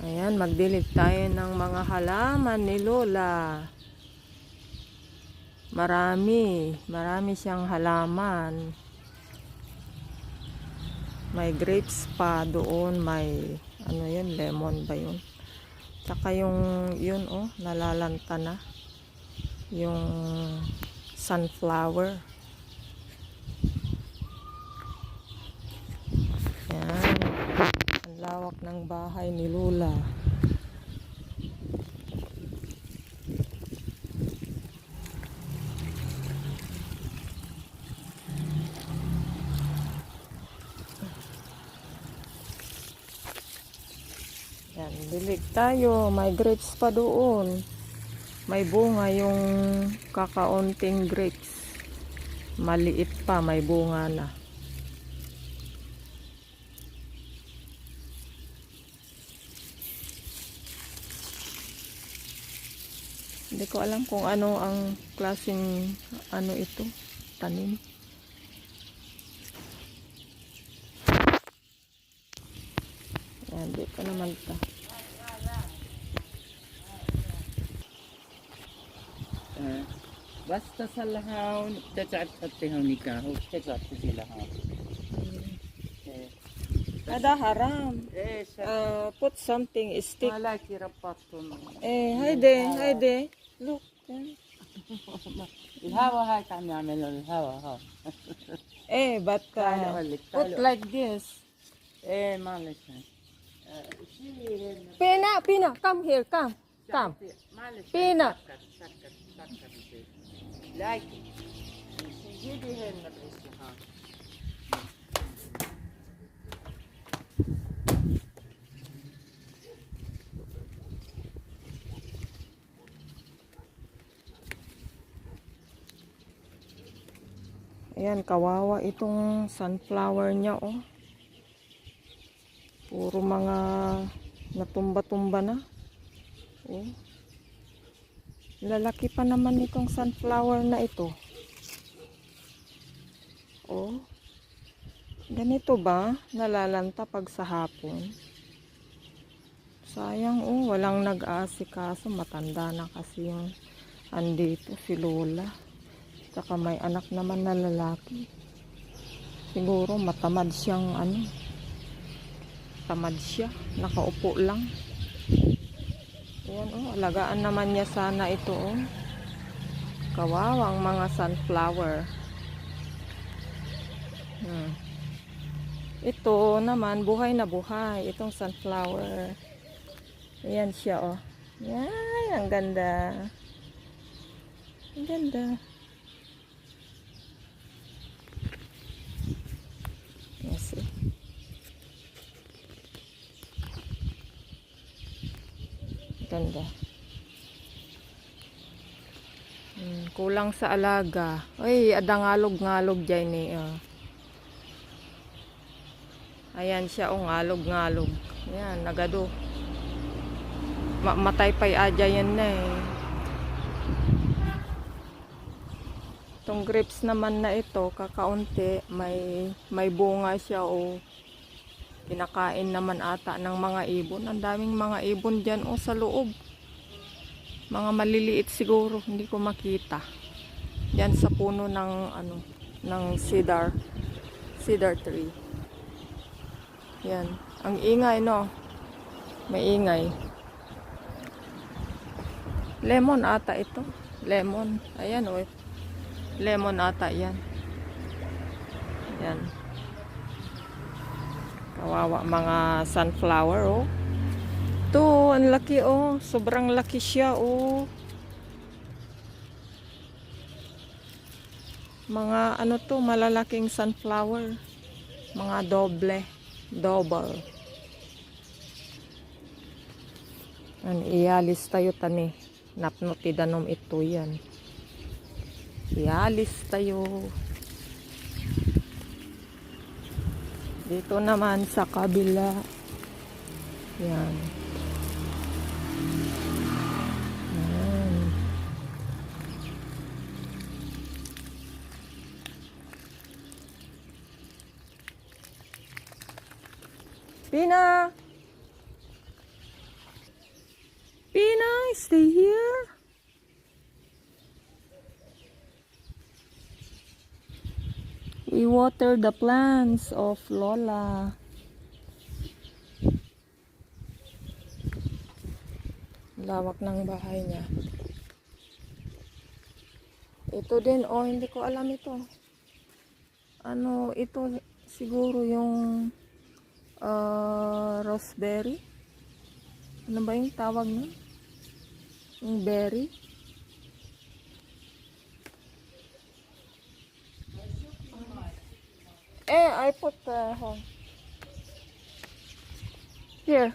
Ayan, magdilig tayo ng mga halaman ni Lola. Marami siyang halaman. May grapes pa doon, may ano yun, lemon ba yun? Tsaka yung yun nalalanta na. Yung sunflower. Yan. Ang lawak ng bahay ni Lola. Yan, dilig tayo. May grapes pa doon. May bunga yung kakaunting grapes. Maliit pa, may bunga na. Hindi ko alam kung ano ang klaseng ano ito, tanim. Yan, dito naman ito. بس تصلحها وترجع تحطيها هونيك وترجع تجي لها. هذا حرام. ايش Put something stick. مالك ربطتهم. هيدي look. الهوا هاي عم يعملوا الهوا ها. But put like this. ايه معلش Pina, come here, come. معلش Pina. سكر لايك جيبي هي المدرسة ها. Ayan, kawawa itong sunflower niya, Puro mga natumba-tumba na. Lalaki pa naman itong sunflower na ito. Ganito ba? Nalalanta pag sa hapon. Sayang, walang nag-aasikaso. Matanda na kasi yung andito, si Lola. Saka may anak naman na lalaki. Siguro matamad siyang tamad siya. Nakaupo lang. Ayan, alagaan naman niya sana ito, Kawawang mga sunflower. Ito naman, buhay na buhay. Itong sunflower. Ayan siya, Yan, ang ganda. Ang ganda. Yes, ganda. Kulang sa alaga. Ay, adangalog-ngalog dyan Ayan siya, ngalog-ngalog. Ayan, nagado. Matay pa'y adya yan na Itong grapes naman na ito, kakaunti, may bunga siya kinakain naman ata ng mga ibon. Ang daming mga ibon dyan sa loob. Mga maliliit siguro, hindi ko makita. Yan sa puno ng ng cedar tree. Yan, ang ingay may ingay. Lemon ata ito. Lemon. Ayan lemon ata yan. Yan. Kawawa mga sunflower Ito, ang laki sobrang laki siya Mga malalaking sunflower. Mga double. Ialis tayo tani. Napnotidanom ito yan. Ialis tayo. Dito naman sa kabila. Yan. Pina! stay here. We water the plants of Lola. Lawak ng bahay niya. Ito din, oh, hindi ko alam ito. Ano, ito siguro yung raspberry. Ano ba yung tawag nun? Yung berry. I put home. Here.